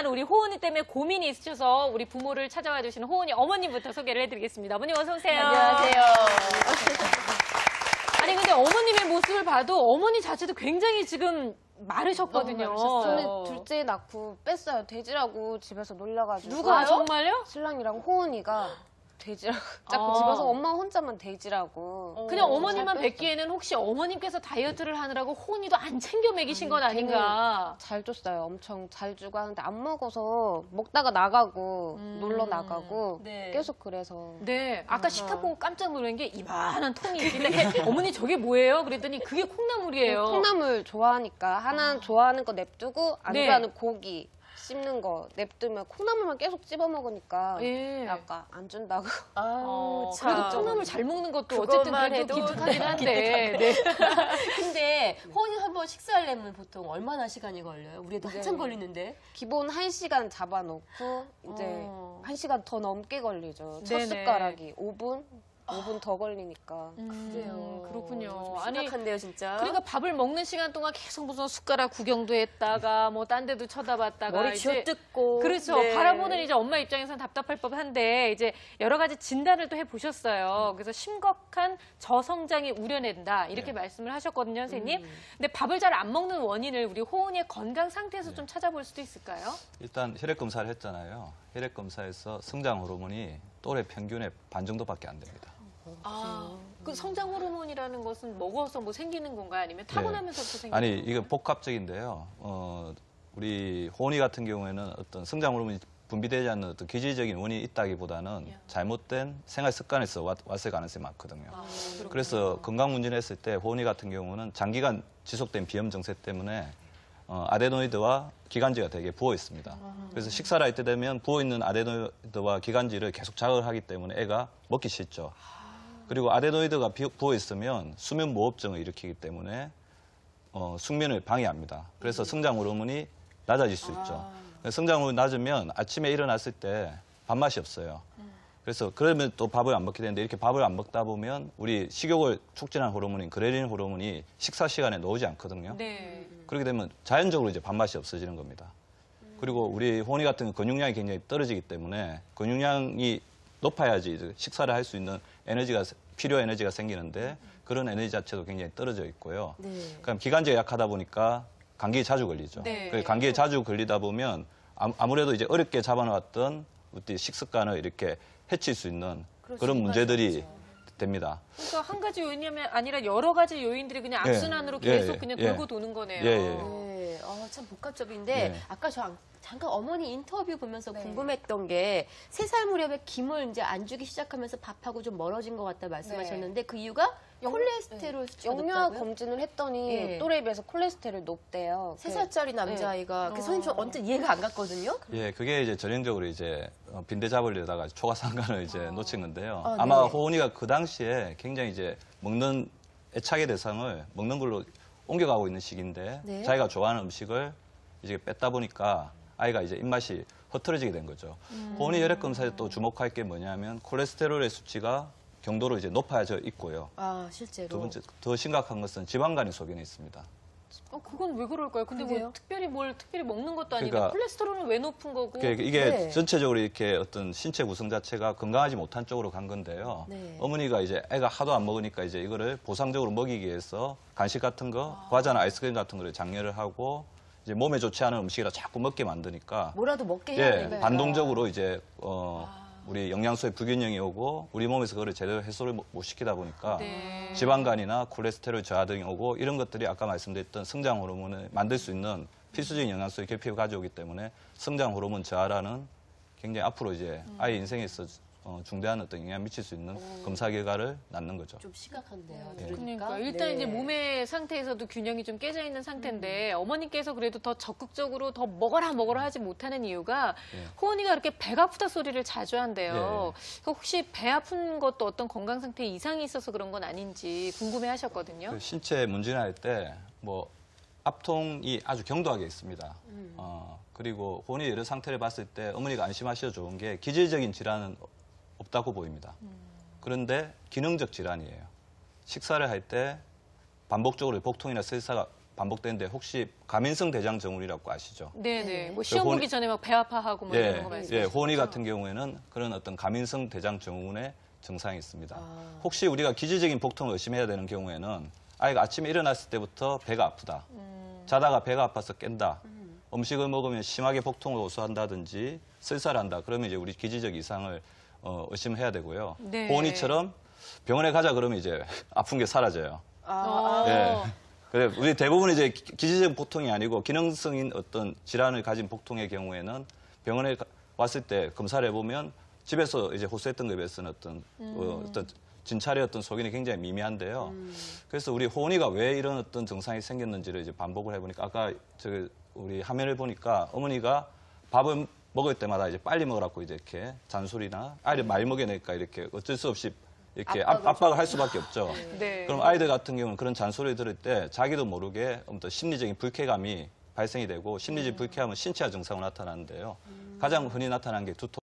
있지만 우리 호은이 때문에 고민이 있으셔서 우리 부모를 찾아와 주시는 호은이 어머님부터 소개를 해드리겠습니다. 어머님 어서 오세요. 안녕하세요. 아니 근데 어머님의 모습을 봐도 어머니 자체도 굉장히 지금 마르셨거든요. 저는 둘째 낳고 뺐어요. 돼지라고 집에서 놀려가지고. 누가요? 정말요? 신랑이랑 호은이가 돼지라고 자꾸 집에서 엄마 혼자만 돼지라고. 그냥 어머님만 뵙기에는 혹시 어머님께서 다이어트를 하느라고 호은이도 안 챙겨 먹이신 건 아닌가? 잘 줬어요. 엄청 잘 주고 하는데 안 먹어서 먹다가 나가고 놀러 나가고 네. 계속 그래서. 네, 아까 식탁 보고 깜짝 놀란 게 이만한 통이 있길래 어머니 저게 뭐예요? 그랬더니 그게 콩나물이에요. 콩나물 좋아하니까 하나 좋아하는 거 냅두고 안 네. 좋아하는 고기 씹는 거 냅두면 콩나물만 계속 찝어 먹으니까 예. 약간 안 준다고. 그래도 콩나물 잘 먹는 것도 어쨌든 그것만 그래도 해도 기특하긴 한데. 네. 근데 호은이 한번 식사하려면 보통 얼마나 시간이 걸려요? 우리 애도 한참 걸리는데. 기본 1시간 잡아놓고 이제 1시간 더 넘게 걸리죠. 첫 네네. 숟가락이 5분 더 걸리니까. 그래요. 그렇군요. 좀 심각한데요, 진짜. 그러니까 밥을 먹는 시간 동안 계속 무슨 숟가락 구경도 했다가 뭐 딴 데도 쳐다봤다가 머리 쥐어뜯고. 그렇죠. 네. 바라보는 이제 엄마 입장에서는 답답할 법한데 이제 여러 가지 진단을 또 해보셨어요. 그래서 심각한 저성장이 우려낸다 이렇게 말씀을 하셨거든요, 선생님. 근데 밥을 잘 안 먹는 원인을 우리 호은이의 건강 상태에서 좀 찾아볼 수도 있을까요? 일단 혈액 검사를 했잖아요. 혈액 검사에서 성장 호르몬이 또래 평균의 반 정도밖에 안 됩니다. 그 성장 호르몬이라는 것은 먹어서 뭐 생기는 건가요? 아니면 타고나면서부터 생기는 아니, 건가요? 이거 복합적인데요. 우리 호은이 같은 경우에는 어떤 성장 호르몬이 분비되지 않는 어떤 기질적인 원인이 있다기보다는 잘못된 생활 습관에서 왔을 가능성이 많거든요. 그래서 건강 문제를 했을 때 호은이 같은 경우는 장기간 지속된 비염 증세 때문에 아데노이드와 기관지가 되게 부어 있습니다. 그래서 식사를 할 때 되면 부어 있는 아데노이드와 기관지를 계속 자극을 하기 때문에 애가 먹기 싫죠. 그리고 아데노이드가 부어 있으면 수면 무호흡증을 일으키기 때문에 숙면을 방해합니다. 그래서 성장 호르몬이 낮아질 수 있죠. 성장 호르몬이 낮으면 아침에 일어났을 때 밥맛이 없어요. 그래서 그러면 또 밥을 안 먹게 되는데 이렇게 밥을 안 먹다 보면 우리 식욕을 촉진하는 호르몬인 그레린 호르몬이 식사 시간에 나오지 않거든요. 네. 그렇게 되면 자연적으로 이제 밥맛이 없어지는 겁니다. 그리고 우리 호은이 같은 경우 근육량이 굉장히 떨어지기 때문에 근육량이 높아야지 이제 식사를 할 수 있는 필요 에너지가 생기는데 그런 에너지 자체도 굉장히 떨어져 있고요. 그럼 기관지가 약하다 보니까 감기에 자주 걸리죠. 네. 감기에 자주 걸리다 보면 아무래도 이제 어렵게 잡아놓았던 우리 식습관을 이렇게 해칠 수 있는 그런 문제들이 됩니다. 그러니까 한 가지 요인이 아니라 여러 가지 요인들이 그냥 악순환으로 계속 그냥 돌고 도는 거네요. 네, 참 복합적인데 네. 아까 잠깐 어머니 인터뷰 보면서 궁금했던 게 3살 무렵에 김을 이제 안 주기 시작하면서 밥하고 좀 멀어진 것 같다 말씀하셨는데 그 이유가 콜레스테롤 수치가 영유아 높다고요? 검진을 했더니 예. 또래에 비해서 콜레스테롤이 높대요. 3살짜리 남자아이가 그 선생님 저 언뜻 이해가 안 갔거든요. 예, 그게 이제 전형적으로 이제 빈대 잡으려다가 초과상관을 이제 놓친 건데요. 아, 아마 네. 호은이가 그 당시에 굉장히 이제 먹는 애착의 대상을 먹는 걸로 옮겨가고 있는 시기인데 네. 자기가 좋아하는 음식을 이제 뺐다 보니까 아이가 이제 입맛이 흐트러지게 된 거죠. 호은이 혈액 검사에 또 주목할 게 뭐냐면 콜레스테롤의 수치가 경도로 이제 높아져 있고요. 아, 실제로. 두 번째 더 심각한 것은 지방간이 소견에 있습니다. 그건 왜 그럴까요? 근데 뭐 특별히 먹는 것도 아닌데 그러니까 콜레스테롤은 왜 높은 거고? 이게 네. 전체적으로 이렇게 어떤 신체 구성 자체가 건강하지 못한 쪽으로 간 건데요. 네. 어머니가 이제 애가 하도 안 먹으니까 이제 이거를 보상적으로 먹이기 위해서 간식 같은 거, 과자나 아이스크림 같은 거를 장려를 하고 이제 몸에 좋지 않은 음식이라 자꾸 먹게 만드니까 뭐라도 먹게 해야 되니까. 반동적으로 이제 우리 영양소의 불균형이 오고 우리 몸에서 그걸 제대로 해소를 못 시키다 보니까 지방간이나 콜레스테롤 저하 등이 오고 이런 것들이 아까 말씀드렸던 성장 호르몬을 만들 수 있는 필수적인 영양소의 결핍을 가져오기 때문에 성장 호르몬 저하라는 굉장히 앞으로 이제 아이 인생에서 중대한 어떤 영향을 미칠 수 있는 검사 결과를 낳는 거죠. 좀 심각한데요. 그러니까 일단 네. 이제 몸의 상태에서도 균형이 좀 깨져 있는 상태인데 어머니께서 그래도 더 적극적으로 더 먹어라 하지 못하는 이유가 호은이가 그렇게 배가 아프다 소리를 자주 한대요. 혹시 배 아픈 것도 어떤 건강 상태에 이상이 있어서 그런 건 아닌지 궁금해하셨거든요. 그 신체 문진을 할 때 뭐 압통이 아주 경도하게 있습니다. 그리고 호은이 여러 상태를 봤을 때 어머니가 안심하셔도 좋은 게 기질적인 질환은 없다고 보입니다. 그런데 기능적 질환이에요. 식사를 할 때 반복적으로 복통이나 설사가 반복되는데 혹시 가민성 대장 증후군이라고 아시죠? 네네. 뭐 시험 보기 전에 막 배 아파하고 뭐 이런 거 말씀하시죠? 예, 호은이 같은 경우에는 그런 어떤 가민성 대장 증후군의 증상이 있습니다. 혹시 우리가 기질적인 복통을 의심해야 되는 경우에는 아이가 아침에 일어났을 때부터 배가 아프다. 자다가 배가 아파서 깬다. 음식을 먹으면 심하게 복통을 호소한다든지 쓸쓸한다. 그러면 이제 우리 기질적 이상을 의심해야 되고요. 네. 호은이처럼 병원에 가자 그러면 이제 아픈 게 사라져요. 어. 예. 그래, 우리 대부분 이제 기질적 복통이 아니고 기능성인 어떤 질환을 가진 복통의 경우에는 병원에 왔을 때 검사를 해보면 집에서 이제 호소했던 것에 비해서는 어떤 진찰의 어떤 소견이 굉장히 미미한데요. 그래서 우리 호은이가 왜 이런 어떤 증상이 생겼는지를 이제 반복을 해보니까 아까 우리 화면을 보니까 어머니가 밥을 먹을 때마다 이제 빨리 먹으라고 이제 이렇게 잔소리나 아이를 많이 먹여내니까 이렇게 어쩔 수 없이 이렇게 압박을 할 수밖에 없죠. 네. 그럼 아이들 같은 경우는 그런 잔소리를 들을 때 자기도 모르게 어떤 심리적인 불쾌감이 발생이 되고 심리적 불쾌함은 신체화 증상으로 나타나는데요. 가장 흔히 나타나는 게 두통.